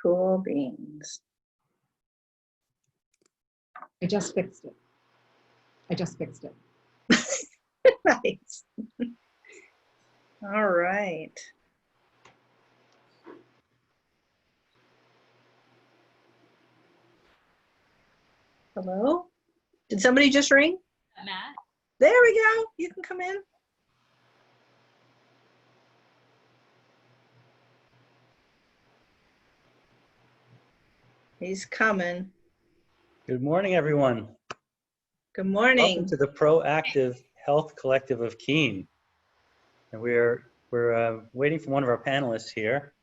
Cool beans. I just fixed it. Nice. All right. Hello? Did somebody just ring? Matt? There we go. You can come in. He's coming. Good morning, everyone. Good morning. Welcome to the Proactive Health Collective of Keene. And we're waiting for one of our panelists here.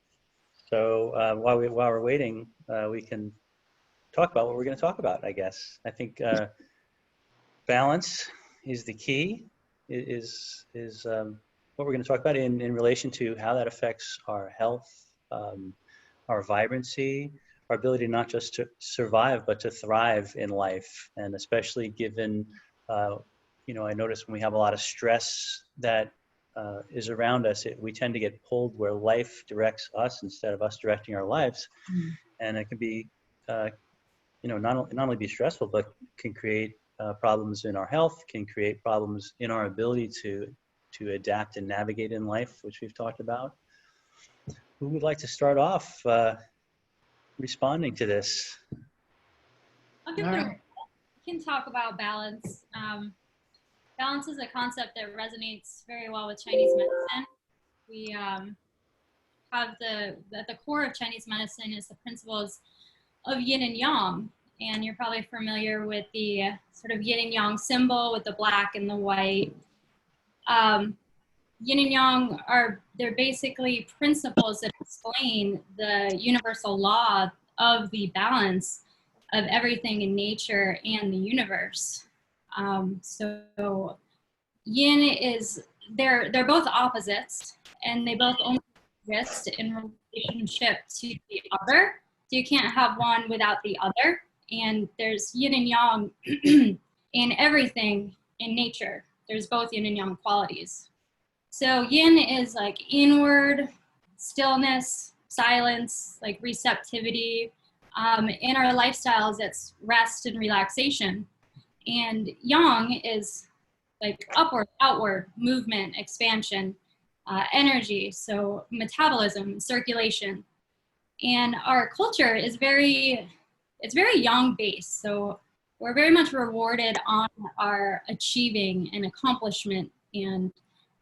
So while we're waiting, we can talk about what we're going to talk about, I guess. I think balance is the key, is what we're going to talk about in relation to how that affects our health, our vibrancy, our ability not just to survive, but to thrive in life. And especially given, I notice when we have a lot of stress that is around us, we tend to get pulled where life directs us instead of us directing our lives. Mm. And it can be, not only be stressful, but can create problems in our health, can create problems in our ability to adapt and navigate in life, which we've talked about. Who would like to start off responding to this? I'll give All it a right. We can talk about balance. Balance is a concept that resonates very well with Chinese medicine. We have at the core of Chinese medicine is the principles of yin and yang. And you're probably familiar with the sort of yin and yang symbol with the black and the white. Yin and yang they're basically principles that explain the universal law of the balance of everything in nature and the universe. So yin is, they're both opposites, and they both only exist in relationship to the other. So you can't have one without the other. And there's yin and yang in everything in nature. There's both yin and yang qualities. So yin is like inward, stillness, silence, like receptivity. In our lifestyles, it's rest and relaxation. And yang is like upward, outward, movement, expansion, energy, so metabolism, circulation. And our culture is very yang based. So we're very much rewarded on our achieving and accomplishment and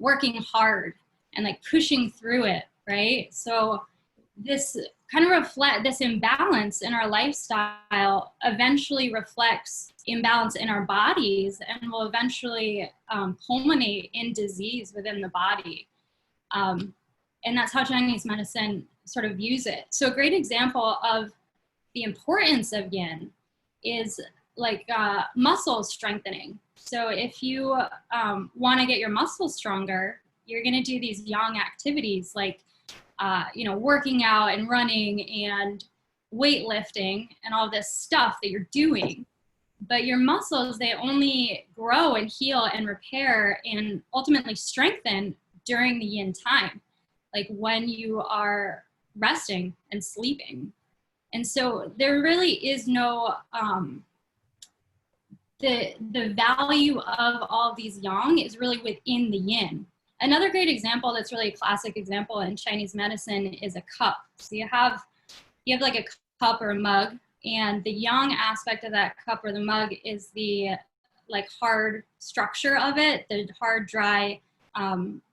working hard and like pushing through it, right? So this kind of this imbalance in our lifestyle eventually reflects imbalance in our bodies and will eventually culminate in disease within the body. And that's how Chinese medicine sort of views it. So a great example of the importance of yin is like muscle strengthening. So if you want to get your muscles stronger, you're going to do these yang activities like working out and running and weightlifting and all this stuff that you're doing. But your muscles, they only grow and heal and repair and ultimately strengthen during the yin time, like when you are resting and sleeping. And so there really is no, the value of all of these yang is really within the yin. Another great example that's really a classic example in Chinese medicine is a cup. So you have like a cup or a mug, and the yang aspect of that cup or the mug is the like hard structure of it, the hard, dry,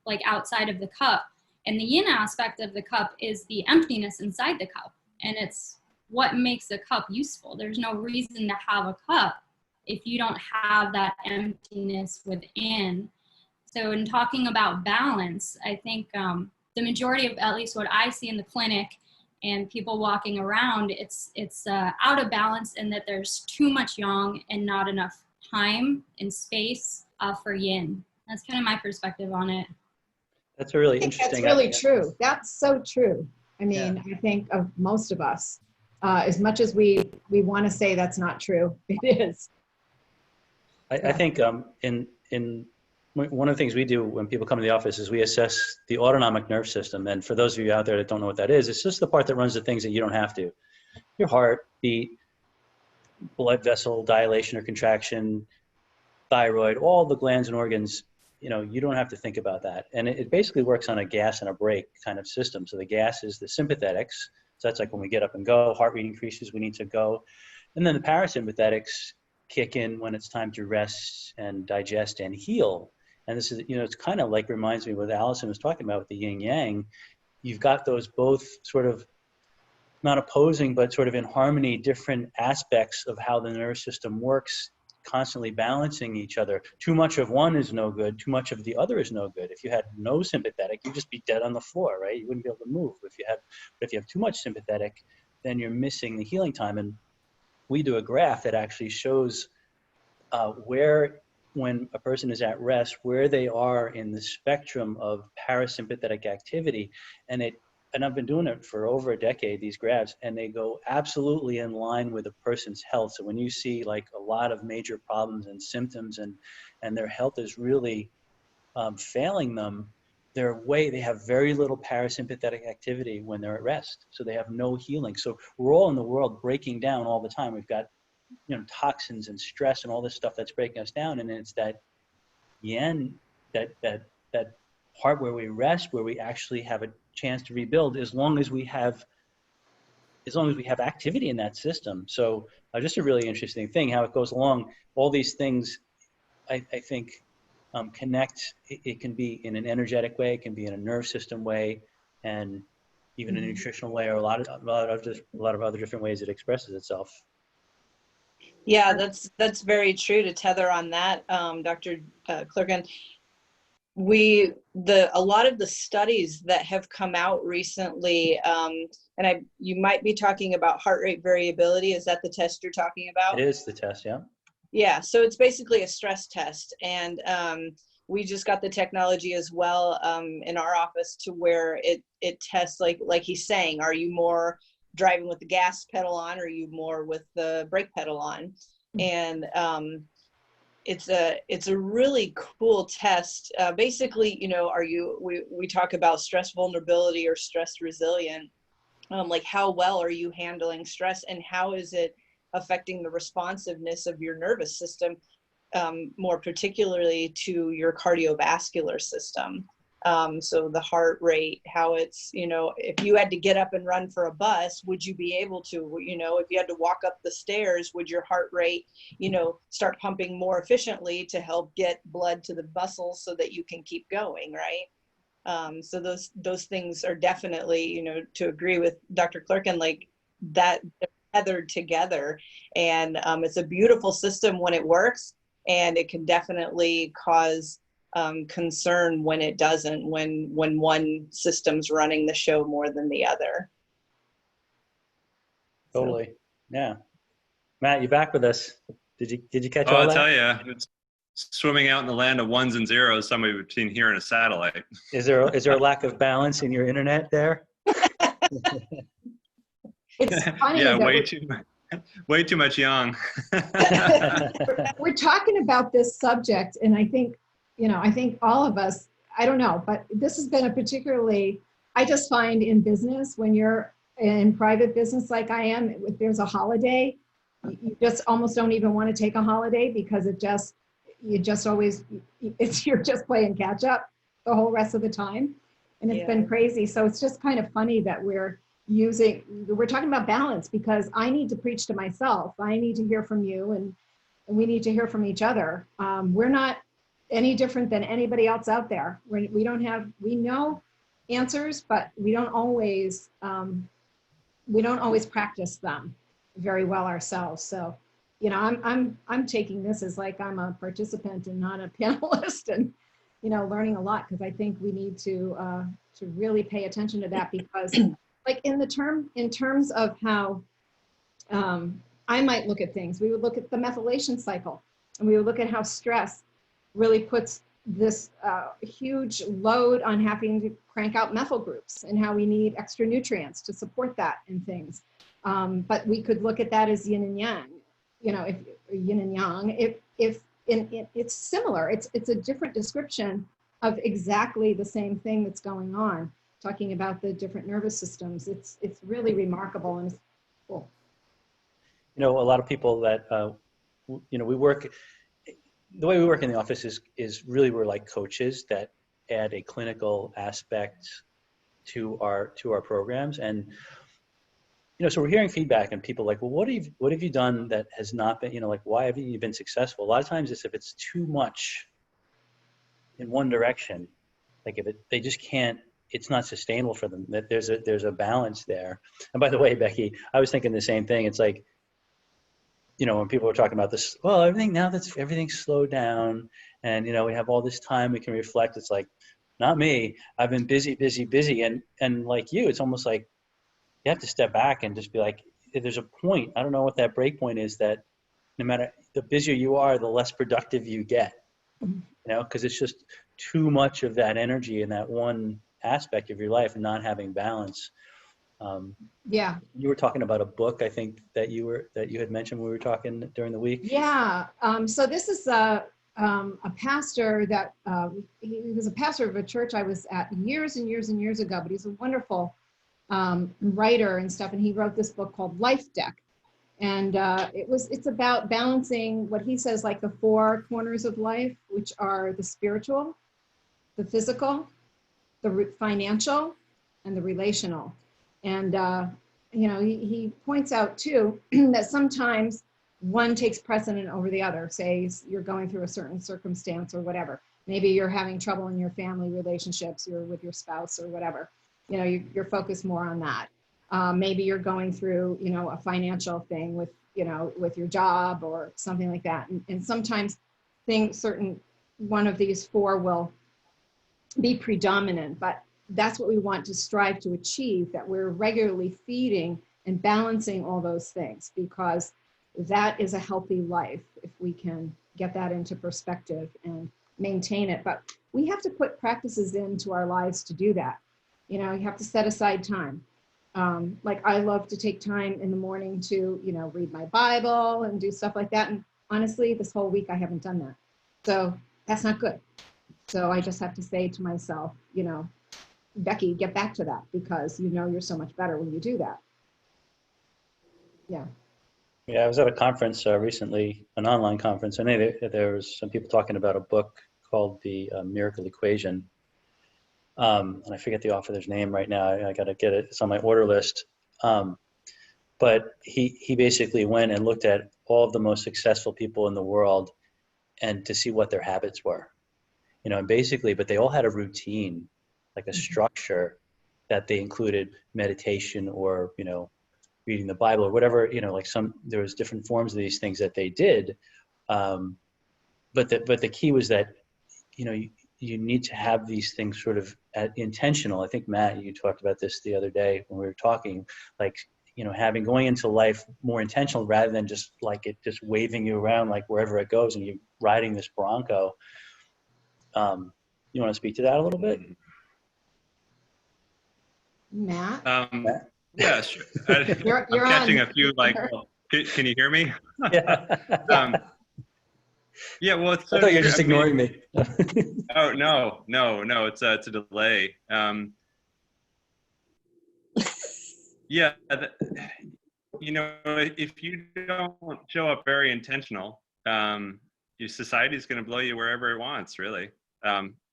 like outside of the cup. And the yin aspect of the cup is the emptiness inside the cup. And it's what makes a cup useful. There's no reason to have a cup if you don't have that emptiness within. So in talking about balance, I think the majority of, at least what I see in the clinic and people walking around, it's out of balance in that there's too much yang and not enough time and space for yin. That's kind of my perspective on it. That's a really interesting. That's really true. That's so true. I mean, I think of most of us, as much as we want to say that's not true, it is. I think in one of the things we do when people come to the office is we assess the autonomic nerve system. And for those of you out there that don't know what that is, it's just the part that runs the things that you don't have to. Your heart, beat, blood vessel dilation or contraction, thyroid, all the glands and organs, you don't have to think about that. And it basically works on a gas and a brake kind of system. So the gas is the sympathetics. So that's like when we get up and go, heart rate increases, we need to go. And then the parasympathetics kick in when it's time to rest and digest and heal. And this is, it's kind of like reminds me what Allison was talking about with the yin yang. You've got those both sort of not opposing, but sort of in harmony, different aspects of how the nervous system works, constantly balancing each other. Too much of one is no good. Too much of the other is no good. If you had no sympathetic, you'd just be dead on the floor, right? You wouldn't be able to move. But if you have too much sympathetic, then you're missing the healing time. And we do a graph that actually shows where, when a person is at rest, where they are in the spectrum of parasympathetic activity. And I've been doing it for over a decade, these graphs, and they go absolutely in line with a person's health. So when you see like a lot of major problems and symptoms and their health is really failing them, they have very little parasympathetic activity when they're at rest. So they have no healing. So we're all in the world breaking down all the time. We've got toxins and stress and all this stuff that's breaking us down. And it's that yin, that part where we rest, where we actually have a chance to rebuild, as long as we have activity in that system. So just a really interesting thing, how it goes along. All these things, I think, connect. It can be in an energetic way, it can be in a nerve system way, and even a nutritional way, or a lot of other different ways it expresses itself. Yeah, that's very true. To tether on that, Dr. Clerkin, a lot of the studies that have come out recently, you might be talking about heart rate variability. Is that the test you're talking about? It is the test, yeah. Yeah, so it's basically a stress test, and we just got the technology as well in our office to where it tests like he's saying, are you more driving with the gas pedal on, or are you more with the brake pedal on? And it's a really cool test. Basically, we talk about stress vulnerability or stress resilient. Like how well are you handling stress, and how is it affecting the responsiveness of your nervous system, more particularly to your cardiovascular system. So the heart rate, how it's, if you had to get up and run for a bus, would you be able to, if you had to walk up the stairs, would your heart rate, start pumping more efficiently to help get blood to the muscles so that you can keep going, right? So those things are definitely, to agree with Dr. Clerkin, like that, they're tethered together, and it's a beautiful system when it works, and it can definitely cause concern when it doesn't, when one system's running the show more than the other. Totally. Yeah. Matt, you back with us? Did you catch all I'll that? tell you, it's swimming out in the land of ones and zeros, somebody we've seen here in a satellite. Is there a lack of balance in your internet there? It's funny. Yeah, that way too much yang. we're talking about this subject, and I think all of us, I don't know, but this has been a particularly, I just find in business, when you're in private business like I am, if there's a holiday, you just almost don't even want to take a holiday, because you're just playing catch up the whole rest of the time. And it's been crazy. So it's just kind of funny that we're talking about balance, because I need to preach to myself. I need to hear from you, and we need to hear from each other. We're not any different than anybody else out there. We know answers, but we don't always practice them very well ourselves. So, I'm taking this as like I'm a participant and not a panelist, and learning a lot, because I think we need to really pay attention to that, because like in terms of how I might look at things, we would look at the methylation cycle, and we would look at how stress really puts this huge load on having to crank out methyl groups, and how we need extra nutrients to support that and things. But we could look at that as yin and yang, if yin and yang. If it's similar. It's a different description of exactly the same thing that's going on, talking about the different nervous systems. It's really remarkable and it's cool. You know, a lot of people that, you know, we work, the way we work in the office is really we're like coaches that add a clinical aspect to our programs. And, you know, so we're hearing feedback and people like, well, what have you done that has not been, you know, like, why haven't you been successful? A lot of times it's if it's too much in one direction, like if they just can't, it's not sustainable for them, that there's a balance there. And by the way, Becky, I was thinking the same thing. It's like, you know, when people were talking about this, well, everything's slowed down and, you know, we have all this time we can reflect. It's like, not me. I've been busy. And like you, it's almost like you have to step back and just be like, if there's a point, I don't know what that break point is, that no matter the busier you are, the less productive you get, you know, because it's just too much of that energy in that one aspect of your life and not having balance. Yeah. You were talking about a book, I think that you had mentioned when we were talking during the week. Yeah. So this is a pastor that he was a pastor of a church I was at years and years and years ago, but he's a wonderful writer and stuff. And he wrote this book called Life Deck. And it's about balancing what he says, like the four corners of life, which are the spiritual, the physical, the financial, and the relational. And, you know, he points out too, that sometimes one takes precedent over the other. Say you're going through a certain circumstance or whatever. Maybe you're having trouble in your family relationships, you're with your spouse or whatever. You know, you're focused more on that. Maybe you're going through, you know, a financial thing with, you know, with your job or something like that. And sometimes one of these four will be predominant, but that's what we want to strive to achieve, that we're regularly feeding and balancing all those things, because that is a healthy life if we can get that into perspective and maintain it. But we have to put practices into our lives to do that. You know, you have to set aside time. Like I love to take time in the morning to, you know, read my Bible and do stuff like that. And honestly, this whole week I haven't done that. So that's not good. So I just have to say to myself, you know, Becky, get back to that, because you know you're so much better when you do that. Yeah. Yeah, I was at a conference recently, an online conference. I know there was some people talking about a book called The Miracle Equation. And I forget the author's name right now. I got to get it. It's on my order list. But he basically went and looked at all of the most successful people in the world and to see what their habits were. You know, and basically, but they all had a routine, like a structure that they included meditation or, you know, reading the Bible or whatever, you know, like there was different forms of these things that they did. But the key was that, you know, you need to have these things sort of intentional. I think, Matt, you talked about this the other day when we were talking, like, you know, going into life more intentional rather than just like it just waving you around like wherever it goes and you're riding this Bronco. You want to speak to that a little bit? Matt? Yeah, sure. You're I'm catching on. a few, like, can you hear me? Yeah. Yeah, well, it's so I thought you were true. just ignoring me. Oh, no, it's a delay. Yeah, you know, if you don't show up very intentional, your society is going to blow you wherever it wants, really.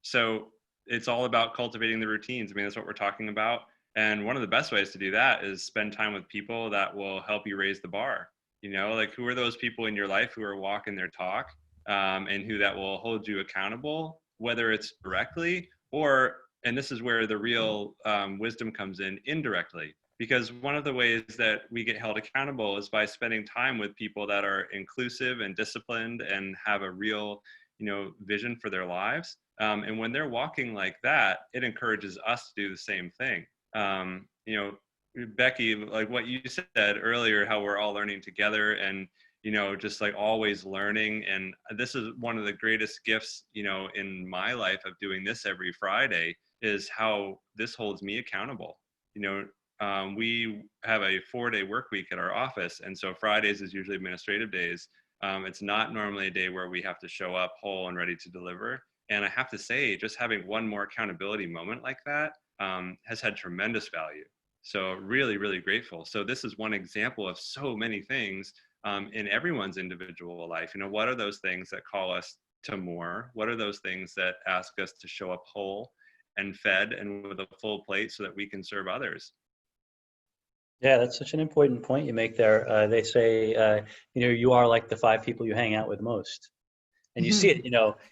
So it's all about cultivating the routines. I mean, that's what we're talking about. And one of the best ways to do that is spend time with people that will help you raise the bar. You know, like, who are those people in your life who are walking their talk, and who that will hold you accountable, whether it's directly or, and this is where the real wisdom comes in, indirectly. Because one of the ways that we get held accountable is by spending time with people that are inclusive and disciplined and have a real, you know, vision for their lives. And when they're walking like that, it encourages us to do the same thing. You know, Becky, like what you said earlier, how we're all learning together and, you know, just like always learning. And this is one of the greatest gifts, you know, in my life of doing this every Friday, is how this holds me accountable. You know, we have a 4-day work week at our office. And so Fridays is usually administrative days. It's not normally a day where we have to show up whole and ready to deliver. And I have to say, just having one more accountability moment like that has had tremendous value. So really, really grateful. So this is one example of so many things in everyone's individual life. You know, what are those things that call us to more? What are those things that ask us to show up whole and fed and with a full plate so that we can serve others? Yeah, that's such an important point you make there. They say, you are like the 5 people you hang out with most. And you see it,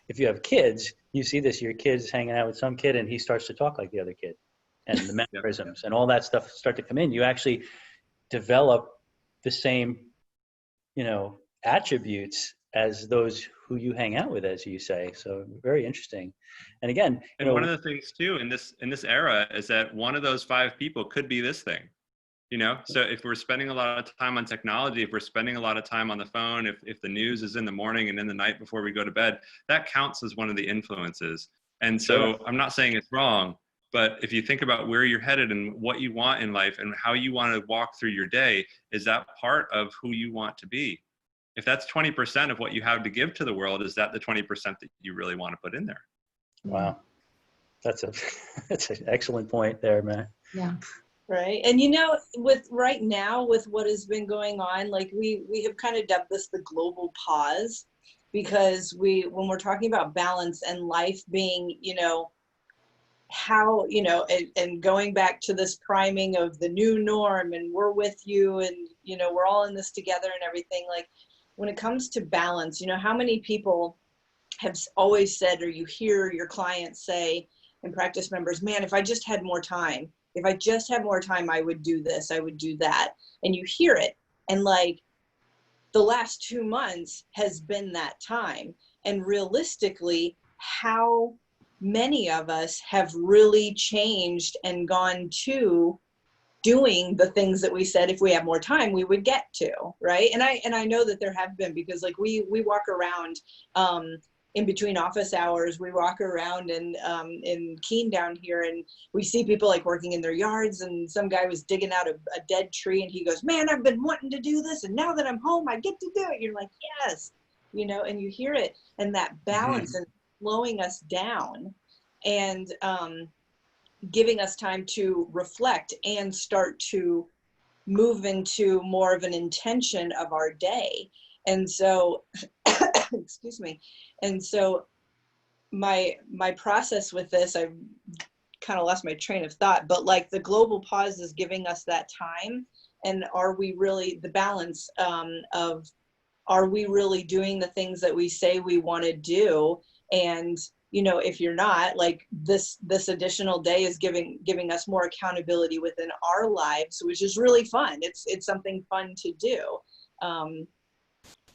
if you have kids, you see this, your kid's hanging out with some kid and he starts to talk like the other kid. And the mannerisms and all that stuff start to come in. You actually develop the same, attributes as those who you hang out with, as you say. So very interesting. And again, one of the things too in this era is that one of those 5 people could be this thing. So if we're spending a lot of time on technology, if we're spending a lot of time on the phone, if the news is in the morning and in the night before we go to bed, that counts as one of the influences. And so I'm not saying it's wrong, but if you think about where you're headed and what you want in life and how you want to walk through your day, is that part of who you want to be? If that's 20% of what you have to give to the world, is that the 20% that you really want to put in there? Wow. That's an excellent point there, man. Yeah. Right. And with right now, with what has been going on, like we have kind of dubbed this the global pause, because when we're talking about balance and life being, how, and going back to this priming of the new norm and we're with you and, we're all in this together and everything, like when it comes to balance, how many people have always said, or you hear your clients say and practice members, man, if I just had more time, if I just had more time, I would do this, I would do that. And you hear it. And like the last 2 months has been that time. And realistically, how many of us have really changed and gone to doing the things that we said if we have more time, we would get to, right? And I know that there have been, because like we walk around, in between office hours, we walk around in Keene down here, and we see people like working in their yards, and some guy was digging out a dead tree and he goes, man, I've been wanting to do this, and now that I'm home, I get to do it. You're like, yes, and you hear it, and that balance and slowing us down and giving us time to reflect and start to move into more of an intention of our day. And so, excuse me. And so my process with this, I kind of lost my train of thought, but like the global pause is giving us that time. And are we really, the balance of, are we really doing the things that we say we want to do? And, if you're not, like this additional day is giving us more accountability within our lives, which is really fun. It's something fun to do.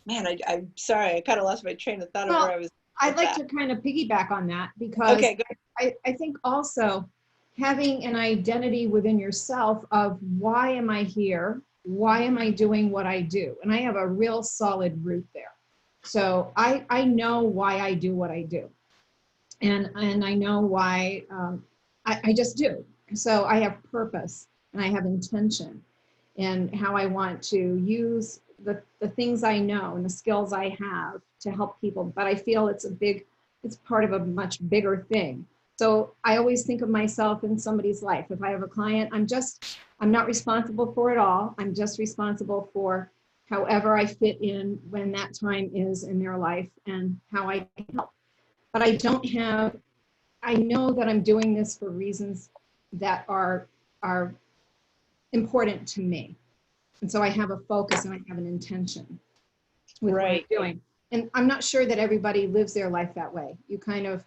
Man, I'm sorry, I kind of lost my train of thought of where I was. I'd like to kind of piggyback on that, because Okay, I think also having an identity within yourself of why am I here? Why am I doing what I do? And I have a real solid root there. So I know why I do what I do. And I know why I just do. So I have purpose and I have intention and how I want to use the things I know and the skills I have to help people. But I feel it's part of a much bigger thing. So I always think of myself in somebody's life. If I have a client, I'm not responsible for it all. I'm just responsible for however I fit in when that time is in their life and how I can help. But I know that I'm doing this for reasons that are important to me. And so I have a focus and I have an intention with what I'm doing. And I'm not sure that everybody lives their life that way. You kind of,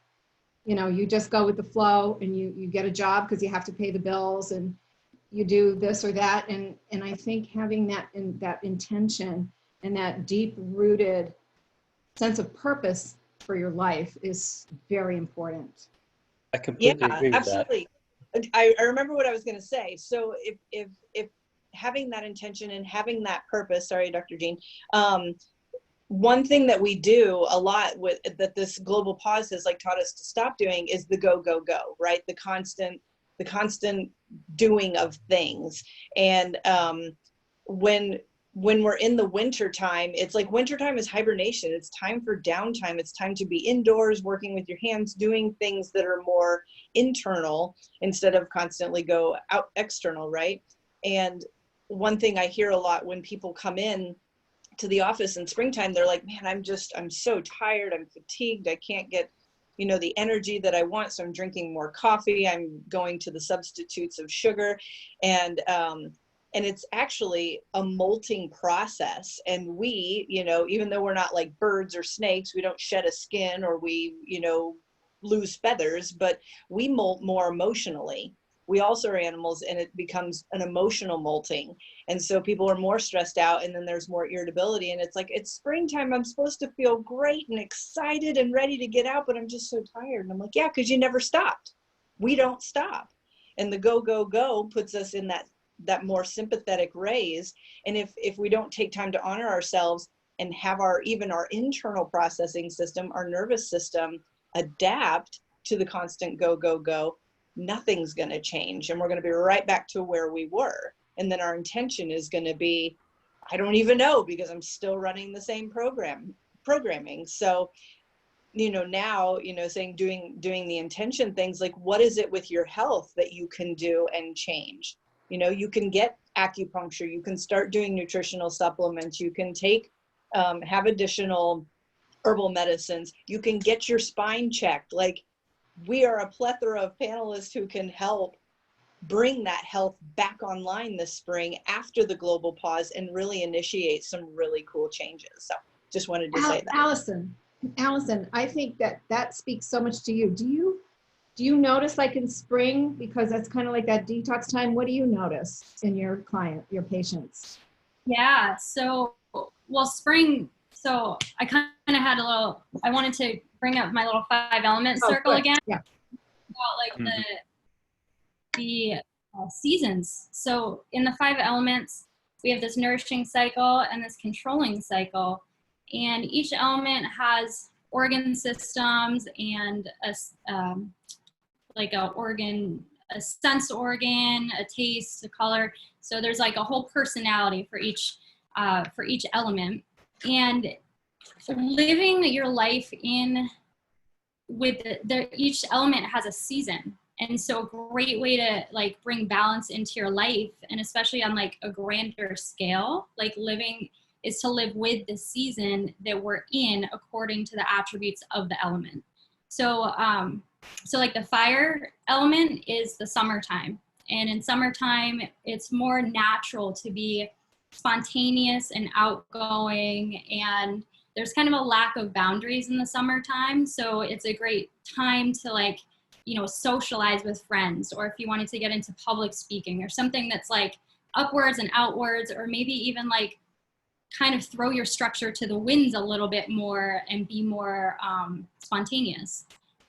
you just go with the flow and you get a job because you have to pay the bills and you do this or that. And I think having that intention and that deep rooted sense of purpose for your life is very important. I completely agree with absolutely. that. I remember what I was going to say. So if having that intention and having that purpose, sorry, Dr. Jean, one thing that we do a lot with that this global pause has like taught us to stop doing is the go, go, go, right? The constant doing of things. And when when we're in the winter time, it's like wintertime is hibernation. It's time for downtime. It's time to be indoors, working with your hands, doing things that are more internal instead of constantly go out external, right? And one thing I hear a lot when people come in to the office in springtime, they're like, man, I'm so tired. I'm fatigued. I can't get, the energy that I want. So I'm drinking more coffee. I'm going to the substitutes of sugar. And it's actually a molting process. And we, even though we're not like birds or snakes, we don't shed a skin or we, lose feathers, but we molt more emotionally. We also are animals, and it becomes an emotional molting. And so people are more stressed out, and then there's more irritability. And it's like, it's springtime. I'm supposed to feel great and excited and ready to get out, but I'm just so tired. And I'm like, yeah, because you never stopped. We don't stop. And the go, go, go puts us in that more sympathetic raise. And if we don't take time to honor ourselves and have even our internal processing system, our nervous system, adapt to the constant go, go, go, nothing's going to change. And we're going to be right back to where we were. And then our intention is going to be, I don't even know, because I'm still running the same programming. So, now, saying, doing the intention things, like, what is it with your health that you can do and change? You can get acupuncture, you can start doing nutritional supplements, you can have additional herbal medicines, you can get your spine checked. Like, we are a plethora of panelists who can help bring that health back online this spring after the global pause and really initiate some really cool changes. So just wanted to say that. Allison, I think that speaks so much to you. Do you notice, like in spring, because that's kind of like that detox time, what do you notice in your patients? Yeah, so, spring, so I kind of had I wanted to bring up my little 5 element circle again. Yeah. About like the seasons. So in the 5 elements, we have this nourishing cycle and this controlling cycle. And each element has organ systems and a sense organ, a taste, a color. So there's like a whole personality for each element. And living your life each element has a season. And so a great way to like bring balance into your life, and especially on like a grander scale, like living, is to live with the season that we're in according to the attributes of the element. So, like the fire element is the summertime. And in summertime, it's more natural to be spontaneous and outgoing, and there's kind of a lack of boundaries in the summertime. So it's a great time to socialize with friends, or if you wanted to get into public speaking or something that's like upwards and outwards, or maybe even like kind of throw your structure to the winds a little bit more and be more spontaneous.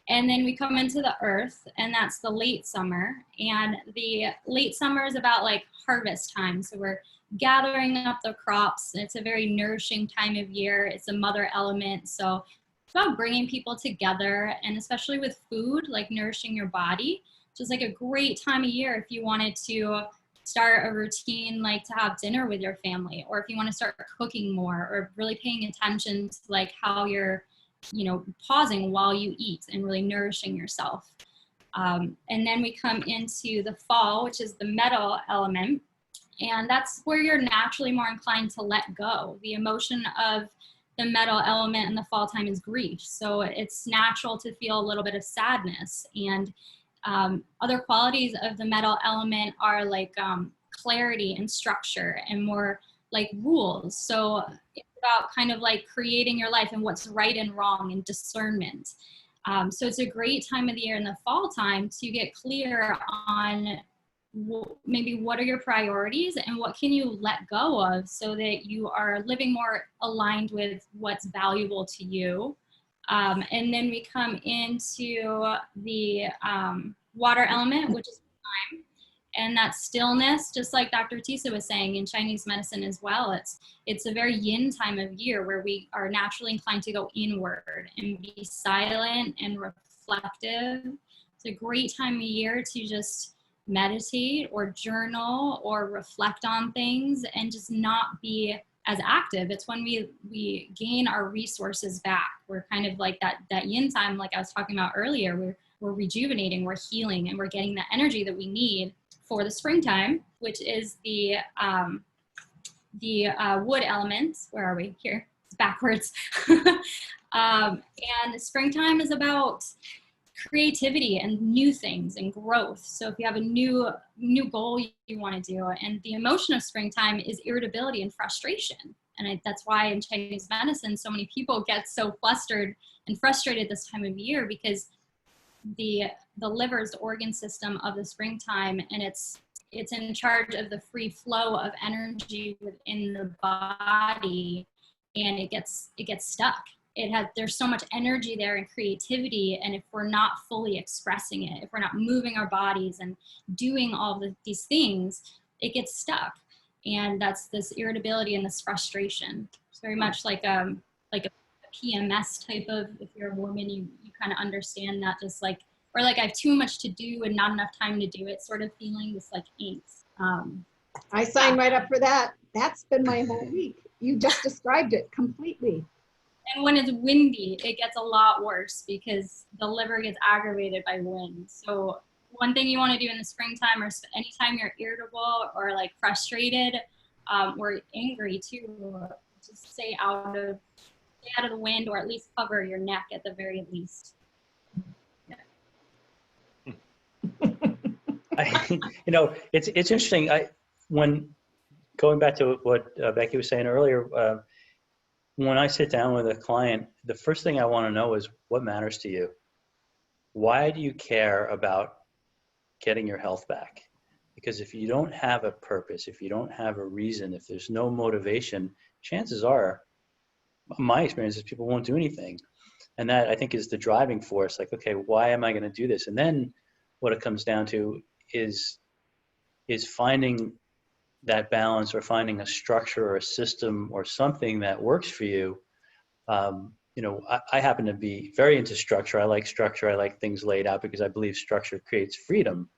And then we come into the earth, and that's the late summer. And the late summer is about like harvest time. So we're gathering up the crops. It's a very nourishing time of year. It's a mother element. So it's about bringing people together, and especially with food, like nourishing your body. Just like a great time of year if you wanted to start a routine, like to have dinner with your family, or if you want to start cooking more, or really paying attention to like how you're, pausing while you eat and really nourishing yourself. And then we come into the fall, which is the metal element. And that's where you're naturally more inclined to let go. The emotion of the metal element in the fall time is grief. So it's natural to feel a little bit of sadness. And other qualities of the metal element are like clarity and structure and more like rules. So it's about kind of like creating your life and what's right and wrong and discernment. So it's a great time of the year in the fall time to get clear on maybe what are your priorities and what can you let go of so that you are living more aligned with what's valuable to you. And then we come into the water element, which is time. And that stillness, just like Dr. Tisa was saying in Chinese medicine as well, it's a very yin time of year where we are naturally inclined to go inward and be silent and reflective. It's a great time of year to just meditate or journal or reflect on things and just not be as active. It's when we gain our resources back. We're kind of like that yin time, like I was talking about earlier. We're rejuvenating, we're healing, and we're getting the energy that we need for the springtime, which is the wood element. Where are we? Here, it's backwards. And springtime is about creativity and new things and growth. So if you have a new goal you want to do, and the emotion of springtime is irritability and frustration. And that's why in Chinese medicine, so many people get so flustered and frustrated this time of year, because the liver is the organ system of the springtime, and it's in charge of the free flow of energy within the body, and it gets stuck. There's so much energy there and creativity, and if we're not fully expressing it, if we're not moving our bodies and doing all these things, it gets stuck. And that's this irritability and this frustration. It's very much like a PMS type of, if you're a woman, you kind of understand that, just like, or like I have too much to do and not enough time to do it sort of feeling, this like angst. I signed right up for that. That's been my whole week. You just described it completely. And when it's windy, it gets a lot worse because the liver gets aggravated by wind. So one thing you want to do in the springtime, or anytime you're irritable or like frustrated or angry too, just stay out of the wind, or at least cover your neck at the very least. It's interesting. When going back to what Becky was saying earlier, when I sit down with a client, the first thing I want to know is what matters to you. Why do you care about getting your health back? Because if you don't have a purpose, if you don't have a reason, if there's no motivation, chances are, my experience is people won't do anything. And that, I think, is the driving force. Like, okay, why am I going to do this? And then what it comes down to is finding that balance, or finding a structure or a system or something that works for you. I happen to be very into structure. I like structure. I like things laid out because I believe structure creates freedom.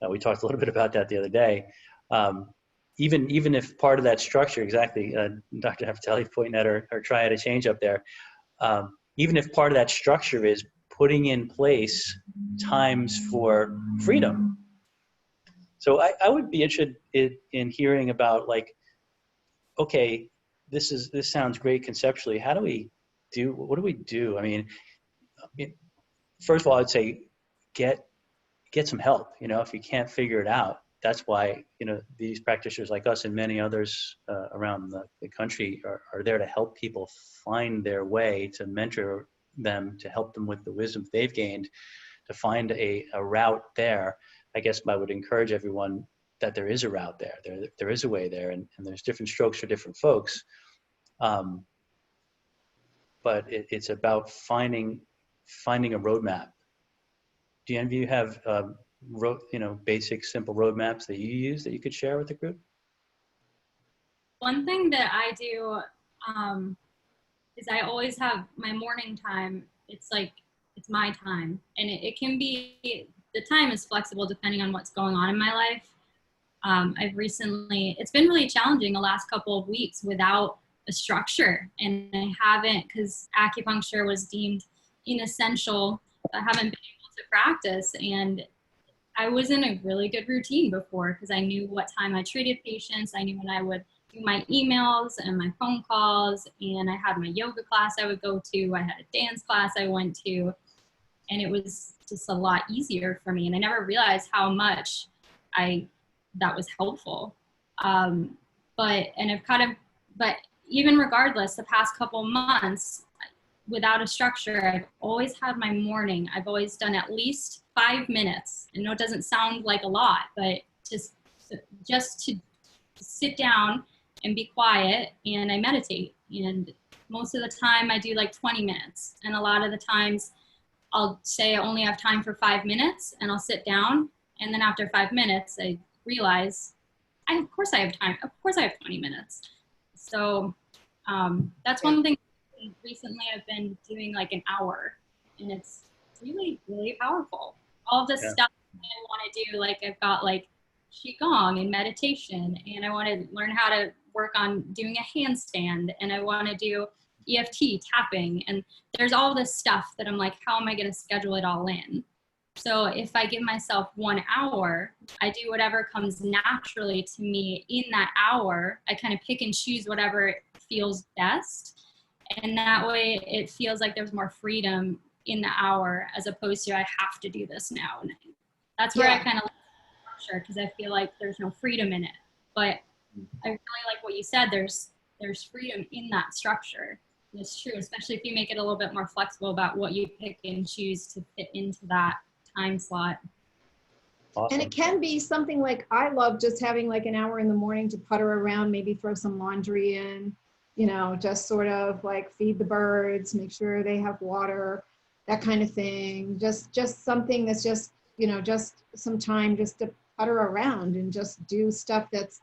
We talked a little bit about that the other day. Even if part of that structure, exactly, Dr. Haftali pointing at her triad of change up there, even if part of that structure is putting in place times for freedom. So I would be interested in hearing about, like, okay, this sounds great conceptually. What do we do? I mean, first of all, I'd say get some help. If you can't figure it out, that's why, these practitioners like us and many others around the country are there to help people find their way, to mentor them, to help them with the wisdom they've gained, to find a route there. I guess I would encourage everyone that there is a route there. There is a way there, and there's different strokes for different folks. But it's about finding a roadmap. Do any of you have basic, simple roadmaps that you use that you could share with the group? One thing that I do is I always have my morning time. It's my time, and it can be, the time is flexible depending on what's going on in my life. It's been really challenging the last couple of weeks without a structure, and I haven't, because acupuncture was deemed inessential. I haven't been able to practice, and I was in a really good routine before, because I knew what time I treated patients. I knew when I would do my emails and my phone calls, and I had my yoga class I would go to. I had a dance class I went to, and it was just a lot easier for me. And I never realized how much that was helpful. But even regardless, the past couple months, without a structure, I've always had my morning. I've always done at least 5 minutes. I know it doesn't sound like a lot, but just to sit down and be quiet, and I meditate. And most of the time I do like 20 minutes. And a lot of the times I'll say I only have time for 5 minutes, and I'll sit down. And then after 5 minutes, I realize, of course I have time. Of course I have 20 minutes. So that's one thing. Recently I've been doing like an hour, and it's really, really powerful. All of this stuff I want to do, like, I've got like qigong and meditation, and I want to learn how to work on doing a handstand, and I want to do EFT tapping, and there's all this stuff that I'm like, how am I going to schedule it all in? So if I give myself 1 hour, I do whatever comes naturally to me in that hour. I kind of pick and choose whatever feels best. And that way it feels like there's more freedom in the hour, as opposed to I have to do this now. And that's where I kind of like structure, because I feel like there's no freedom in it. But I really like what you said. There's freedom in that structure. And it's true, especially if you make it a little bit more flexible about what you pick and choose to fit into that time slot. Awesome. And it can be something like, I love just having like an hour in the morning to putter around, maybe throw some laundry in, you know, just sort of like feed the birds, make sure they have water, that kind of thing. Just something that's just, you know, just some time just to putter around and just do stuff that's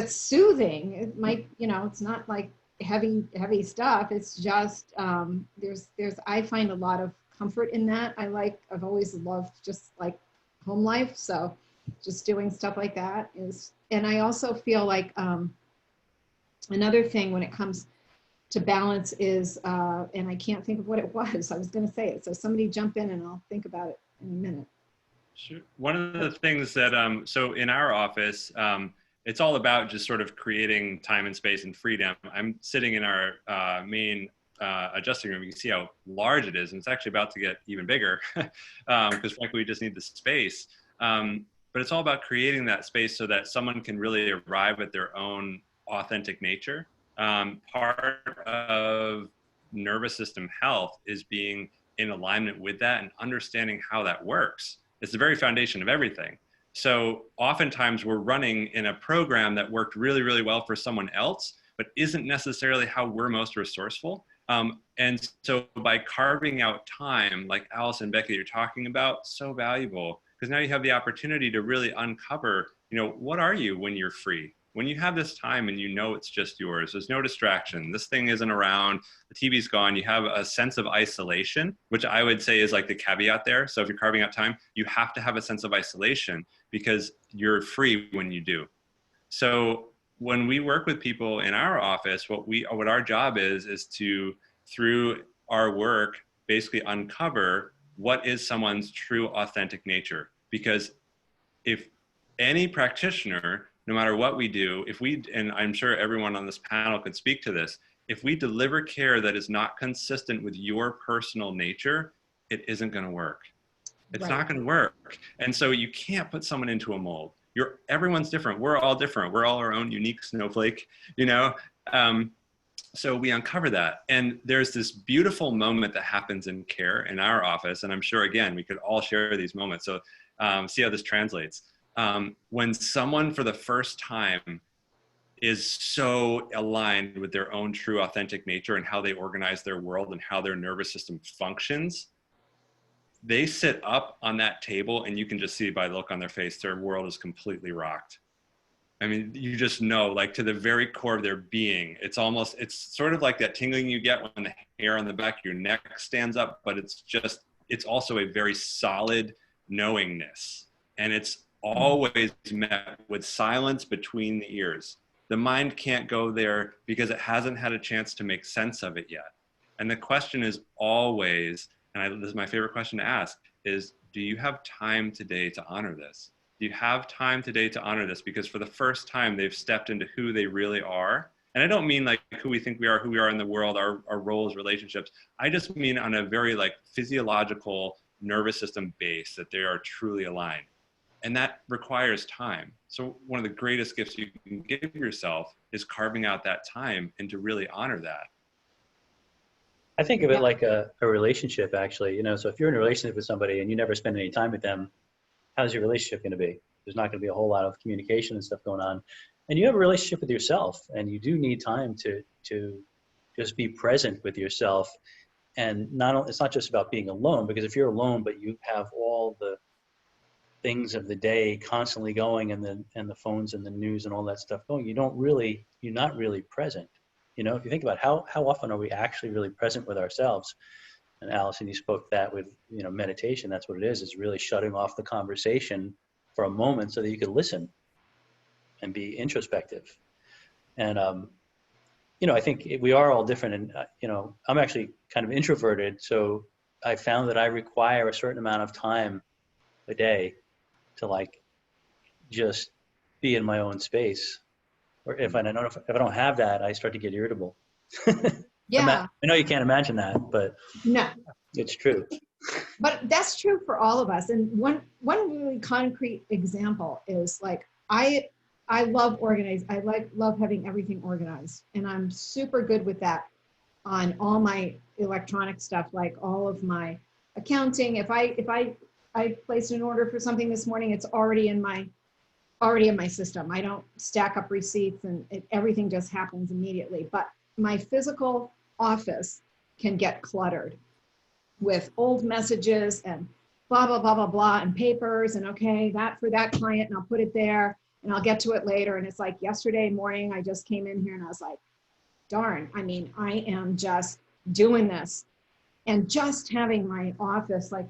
soothing. It might, you know, it's not like heavy stuff. It's just, I find a lot of comfort in that. I've always loved just like home life. So just doing stuff like that is, and I also feel like another thing when it comes to balance is, and I can't think of what it was. I was going to say it. So somebody jump in and I'll think about it in a minute. Sure. One of the things that, so in our office, it's all about just sort of creating time and space and freedom. I'm sitting in our main adjusting room. You can see how large it is, and it's actually about to get even bigger because frankly, we just need the space. But it's all about creating that space so that someone can really arrive at their own authentic nature. Part of nervous system health is being in alignment with that and understanding how that works. It's the very foundation of everything. So oftentimes we're running in a program that worked really, really well for someone else, but isn't necessarily how we're most resourceful. And so by carving out time, like Alice and Becky, you're talking about, so valuable, because now you have the opportunity to really uncover, you know, what are you when you're free? When you have this time and you know it's just yours, there's no distraction, this thing isn't around, the TV's gone, you have a sense of isolation, which I would say is like the caveat there. So if you're carving out time, you have to have a sense of isolation because you're free when you do. So when we work with people in our office, what our job is to, through our work, basically uncover what is someone's true authentic nature. Because if any practitioner, no matter what we do, and I'm sure everyone on this panel could speak to this, if we deliver care that is not consistent with your personal nature, it isn't going to work. It's not going to work. And so you can't put someone into a mold. Everyone's different. We're all different. We're all our own unique snowflake, you know? So we uncover that. And there's this beautiful moment that happens in care in our office. And I'm sure, again, we could all share these moments. So see how this translates. When someone for the first time is so aligned with their own true authentic nature and how they organize their world and how their nervous system functions, they sit up on that table and you can just see by the look on their face, their world is completely rocked. I mean, you just know, like to the very core of their being, it's sort of like that tingling you get when the hair on the back of your neck stands up, but it's also a very solid knowingness. And it's always met with silence between the ears. The mind can't go there because it hasn't had a chance to make sense of it yet. And the question is always, and this is my favorite question to ask, is do you have time today to honor this? Do you have time today to honor this? Because for the first time, they've stepped into who they really are. And I don't mean like who we think we are, who we are in the world, our roles, relationships. I just mean on a very like physiological nervous system base that they are truly aligned. And that requires time. So one of the greatest gifts you can give yourself is carving out that time and to really honor that. I think of it like a relationship, actually. You know, so if you're in a relationship with somebody and you never spend any time with them, how's your relationship going to be? There's not going to be a whole lot of communication and stuff going on. And you have a relationship with yourself, and you do need time to just be present with yourself. And it's not just about being alone, because if you're alone, but you have all the things of the day constantly going, and the phones and the news and all that stuff going, you're not really present. You know, if you think about how often are we actually really present with ourselves? And Allison, you spoke that with, meditation. That's what it is. It's really shutting off the conversation for a moment so that you can listen and be introspective. And, I think we are all different. And, I'm actually kind of introverted. So I found that I require a certain amount of time a day to just be in my own space. Or if I don't have that, I start to get irritable. Yeah. I know you can't imagine that, but No. it's true. But that's true for all of us. And one really concrete example is I love organized. I love having everything organized, and I'm super good with that on all my electronic stuff, like all of my accounting. If I placed an order for something this morning, it's already in my system. I don't stack up receipts, and everything just happens immediately. But my physical office can get cluttered with old messages and blah, blah, blah, blah, blah, and papers, and okay, that for that client, and I'll put it there, and I'll get to it later. And it's like yesterday morning, I just came in here and I was like, darn, I am just doing this. And just having my office, like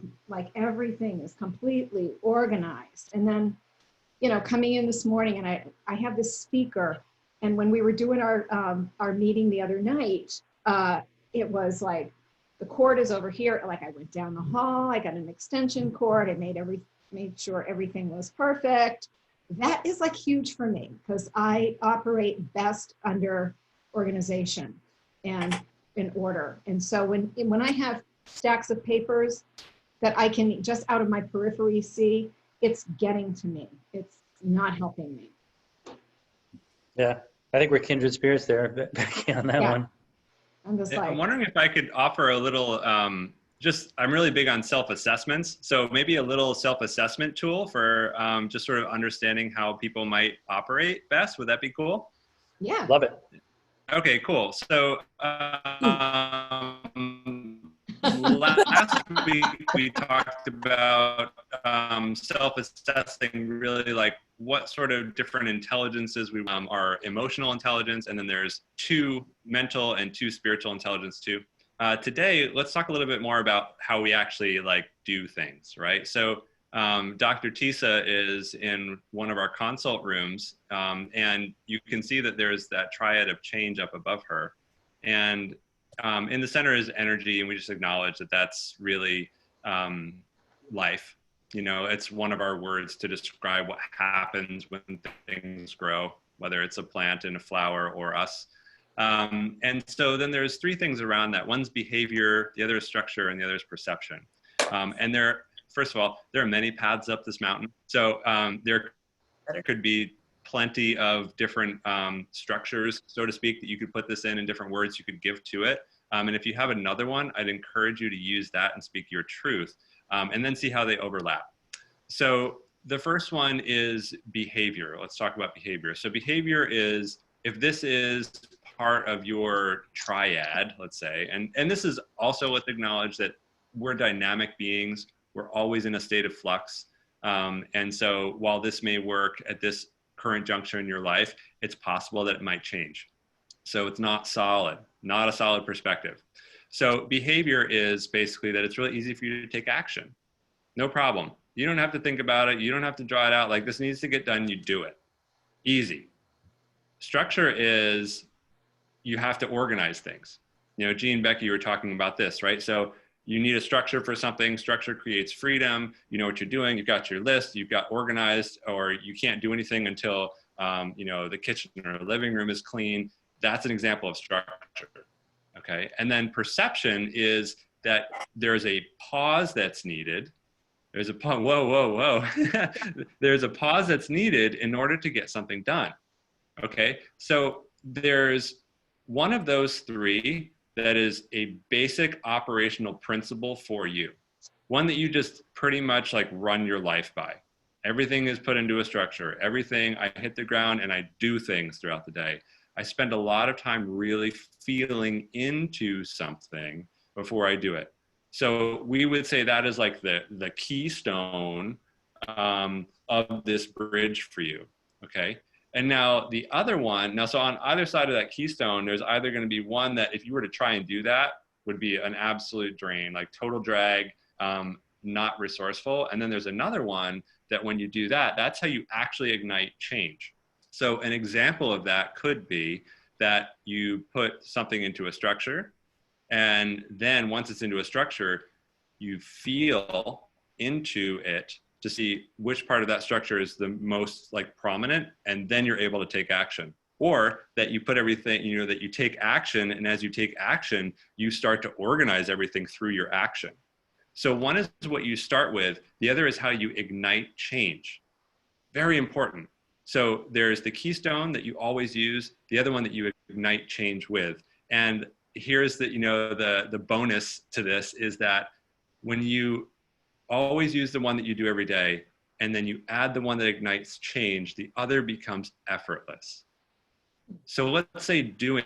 everything is completely organized. And then, coming in this morning, and I have this speaker, and when we were doing our meeting the other night, it was like, the cord is over here. I went down the hall, I got an extension cord, I made sure everything was perfect. That is huge for me, because I operate best under organization and in order. And so when I have stacks of papers that I can just out of my periphery see, it's getting to me. It's not helping me. Yeah, I think we're kindred spirits there, Becky, on that one. I'm just I'm wondering if I could offer a little, I'm really big on self-assessments. So maybe a little self-assessment tool for just sort of understanding how people might operate best. Would that be cool? Yeah. Love it. Okay, cool. So last week we talked about self-assessing, really what sort of different intelligences we are: emotional intelligence, and then there's 2 mental and 2 spiritual intelligence too. Today, let's talk a little bit more about how we actually do things, right? So Dr. Tisa is in one of our consult rooms, and you can see that there's that triad of change up above her. And in the center is energy, and we just acknowledge that that's really life. It's one of our words to describe what happens when things grow, whether it's a plant and a flower or us. And so then there's 3 things around that. One's behavior, the other is structure, and the other is perception. And first of all, there are many paths up this mountain. So there could be plenty of different structures, so to speak, that you could put this in different words you could give to it. And if you have another one, I'd encourage you to use that and speak your truth, and then see how they overlap. So the first one is behavior. Let's talk about behavior. So behavior is, if this is part of your triad, let's say, and this is also, let's acknowledge that we're dynamic beings. We're always in a state of flux. And so while this may work at this current juncture in your life, it's possible that it might change. So it's not solid, not a solid perspective. So behavior is basically that it's really easy for you to take action. No problem. You don't have to think about it. You don't have to draw it out. This needs to get done. You do it. Easy. Structure is you have to organize things. Jean, Becky, you were talking about this, right? So you need a structure for something. Structure creates freedom. You know what you're doing. You've got your list. You've got organized, or you can't do anything until the kitchen or living room is clean. That's an example of structure. Okay. And then perception is that there's a pause that's needed. There's a pause. Whoa, whoa, whoa. There's a pause that's needed in order to get something done. Okay. So there's one of those 3 that is a basic operational principle for you. One that you just pretty much run your life by. Everything is put into a structure. Everything, I hit the ground and I do things throughout the day. I spend a lot of time really feeling into something before I do it. So we would say that is the keystone of this bridge for you, okay? And now the other one, so on either side of that keystone, there's either going to be one that if you were to try and do that, would be an absolute drain, like total drag, not resourceful. And then there's another one that when you do that, that's how you actually ignite change. So an example of that could be that you put something into a structure, and then once it's into a structure, you feel into it to see which part of that structure is the most like prominent, and then you're able to take action. Or that you put everything, you know, that you take action, and as you take action, you start to organize everything through your action. So one is what you start with, the other is how you ignite change. Very important. So there's the keystone that you always use, the other one that you ignite change with. And here's the, you know, the bonus to this is that when you always use the one that you do every day, and then you add the one that ignites change, the other becomes effortless. So let's say doing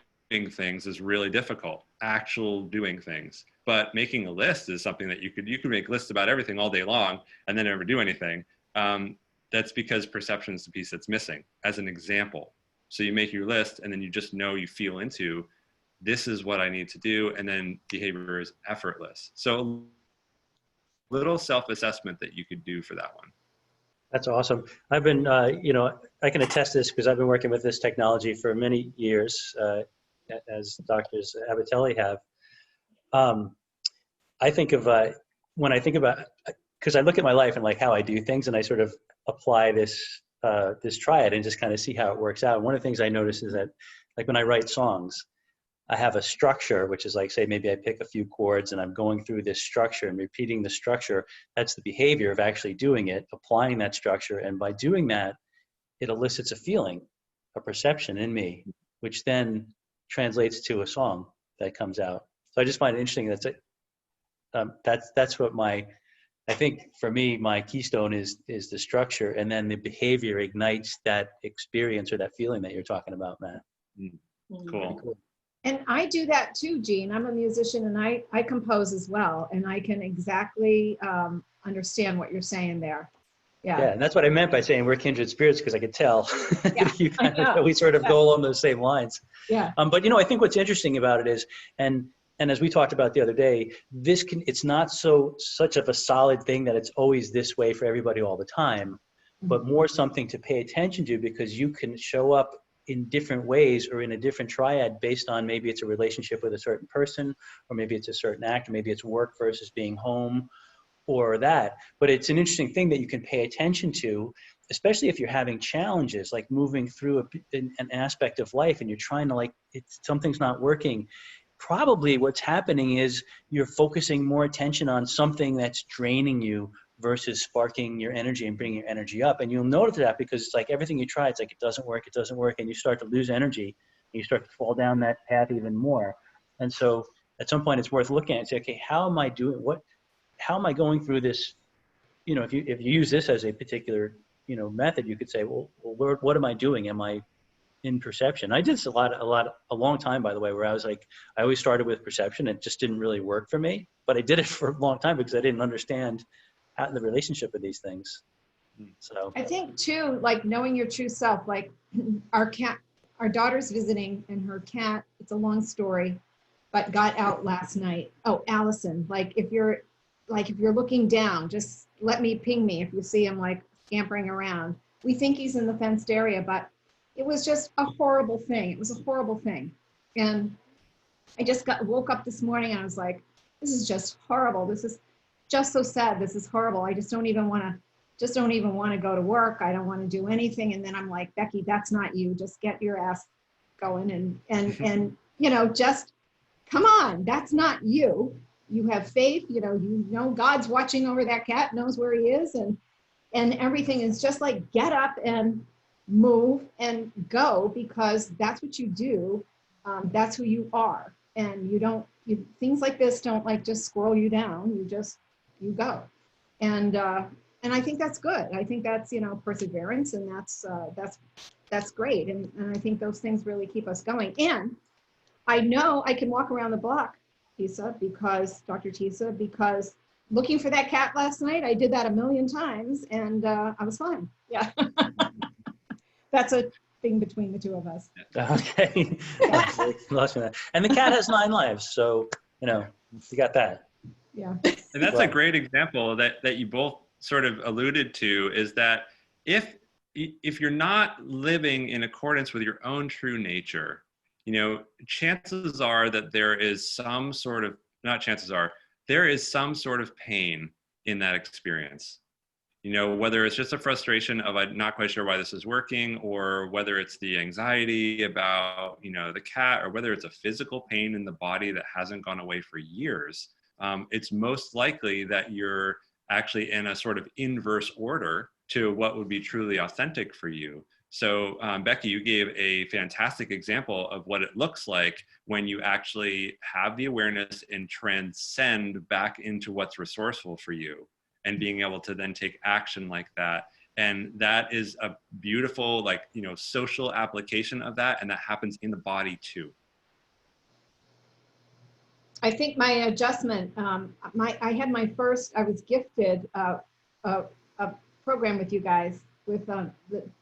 things is really difficult, actual doing things, but making a list is something that you could make lists about everything all day long and then never do anything. That's because perception is the piece that's missing, as an example. So you make your list, and then you just know, you feel into, this is what I need to do, and then behavior is effortless. So little self-assessment that you could do for that one. That's awesome. I've been, you know, I can attest this because I've been working with this technology for many years, as Doctors Abatelli have. I think of, when I think about, because I look at my life and like how I do things, and I sort of apply this, this triad and just kind of see how it works out. And one of the things I notice is that, like when I write songs, I have a structure, which is like, say, maybe I pick a few chords and I'm going through this structure and repeating the structure. That's the behavior of actually doing it, applying that structure. And by doing that, it elicits a feeling, a perception in me, which then translates to a song that comes out. So I just find it interesting. That's what I think for me, my keystone is the structure, and then the behavior ignites that experience or that feeling that you're talking about, Matt. Cool. And I do that too, Gene. I'm a musician, and I compose as well, and I can exactly understand what you're saying there. Yeah. Yeah, and that's what I meant by saying we're kindred spirits, because I could tell Yeah, you kind of, we sort of go along those same lines. Yeah. But you know, I think what's interesting about it is, and as we talked about the other day, it's not such of a solid thing that it's always this way for everybody all the time, but more something to pay attention to, because you can show up in different ways or in a different triad based on, maybe it's a relationship with a certain person, or maybe it's a certain act, or maybe it's work versus being home, or that. But it's an interesting thing that you can pay attention to, especially if you're having challenges, like moving through an aspect of life and you're trying to, like, something's not working. Probably what's happening is you're focusing more attention on something that's draining you versus sparking your energy and bringing your energy up. And you'll notice that, because it's like everything you try, it's like it doesn't work, and you start to lose energy, and you start to fall down that path even more. And so at some point it's worth looking at and say, okay, how am I doing? How am I going through this? You know, if you use this as a particular, you know, method, you could say, well, Lord, what am I doing? Am I in perception? I did this a long time, by the way, where I was like, I always started with perception. It just didn't really work for me, but I did it for a long time because I didn't understand the relationship of these things. So I think too, like knowing your true self, like our daughter's visiting, and her cat, it's a long story, but got out last night. Oh, Allison, like if you're looking down, just ping me if you see him like scampering around. We think he's in the fenced area, but it was just a horrible thing. It was a horrible thing. And I just woke up this morning and I was like, this is just horrible. This is just so sad. This is horrible. I just don't even want to go to work. I don't want to do anything. And then I'm like, Becky, that's not you. Just get your ass going and you know, just come on. That's not you. You have faith, you know God's watching over that cat, knows where he is, and everything is just like, get up and move and go, because that's what you do. That's who you are. And things like this don't like just squirrel you down. You go. And I think that's good. I think that's, you know, perseverance, and that's great. And I think those things really keep us going. And I know I can walk around the block, Dr. Tisa, because looking for that cat last night, I did that a million times, and I was fine. Yeah. That's a thing between the two of us. okay. And the cat has 9 lives, so you got that. Yeah. And that's a Well- great example that you both sort of alluded to, is that if you're not living in accordance with your own true nature, chances are that there is some sort of, not chances are, there is some sort of pain in that experience. Whether it's just a frustration of I'm not quite sure why this is working, or whether it's the anxiety about, the cat, or whether it's a physical pain in the body that hasn't gone away for years, it's most likely that you're actually in a sort of inverse order to what would be truly authentic for you. So Becky, you gave a fantastic example of what it looks like when you actually have the awareness and transcend back into what's resourceful for you, and being able to then take action like that. And that is a beautiful, social application of that. And that happens in the body too. I think my adjustment, I was gifted a program with you guys, with the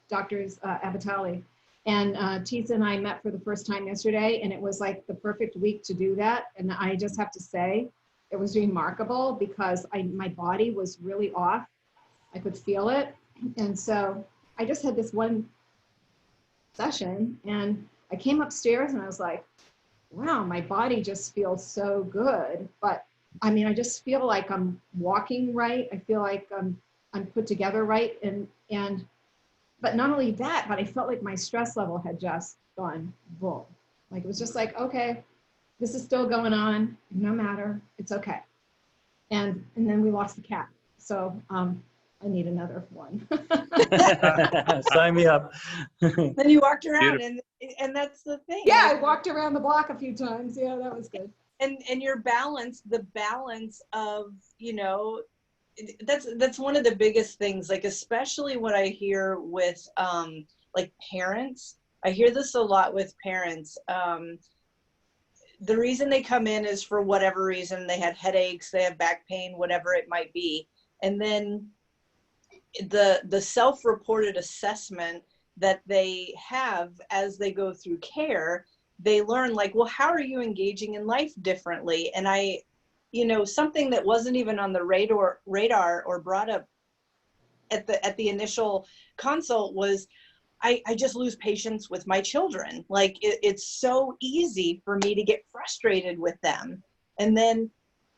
doctors Abatali. And Tisa and I met for the first time yesterday, and it was like the perfect week to do that. And I just have to say, it was remarkable because my body was really off. I could feel it. And so I just had this one session, and I came upstairs and I was like, wow, my body just feels so good. But I mean, I just feel like I'm walking right. I feel like I'm put together right. But not only that, but I felt like my stress level had just gone boom. Like it was just like, okay, this is still going on, no matter, it's okay. And then we lost the cat. So I need another one. Sign me up. Then you walked around, and that's the thing. Yeah, I walked around the block a few times. Yeah, that was good. And your balance, the balance of, that's one of the biggest things, like especially what I hear with like parents. I hear this a lot with parents. The reason they come in is for whatever reason. They had headaches, they have back pain, whatever it might be. And then the self-reported assessment that they have as they go through care, they learn like, well, how are you engaging in life differently? And something that wasn't even on the radar or brought up at the initial consult was, I just lose patience with my children. Like it's so easy for me to get frustrated with them. And then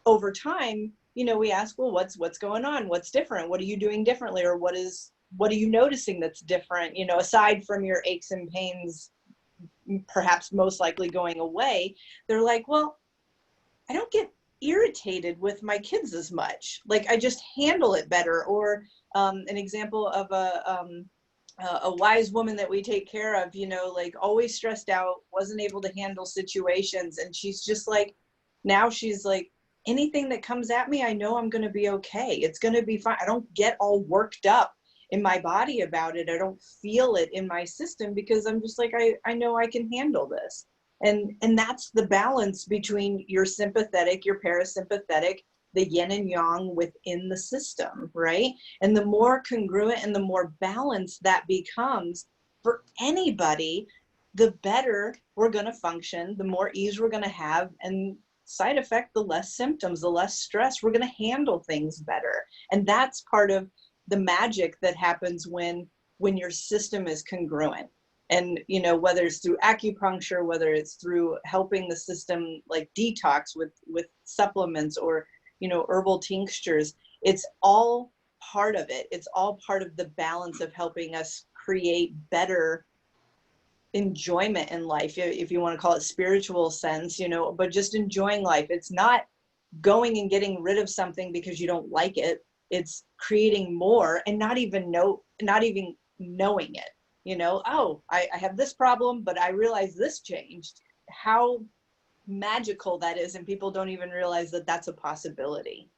over time, we ask, well, what's going on? What's different? What are you doing differently? Or what are you noticing that's different? Aside from your aches and pains, perhaps most likely going away, they're like, well, I don't get irritated with my kids as much. Like I just handle it better. Or an example of a wise woman that we take care of, like always stressed out, wasn't able to handle situations. And she's just like, now she's like, anything that comes at me, I know I'm going to be okay. It's going to be fine. I don't get all worked up in my body about it. I don't feel it in my system because I'm just like, I know I can handle this. And that's the balance between your sympathetic, your parasympathetic, the yin and yang within the system, right? And the more congruent and the more balanced that becomes for anybody, the better we're going to function, the more ease we're going to have, and side effect, the less symptoms, the less stress, we're going to handle things better. And that's part of the magic that happens when your system is congruent. And, whether it's through acupuncture, whether it's through helping the system like detox with supplements or, herbal tinctures, it's all part of it. It's all part of the balance of helping us create better enjoyment in life, if you want to call it spiritual sense, but just enjoying life. It's not going and getting rid of something because you don't like it. It's creating more and not even knowing it. Oh, I have this problem, but I realize this changed. How magical that is, and people don't even realize that that's a possibility.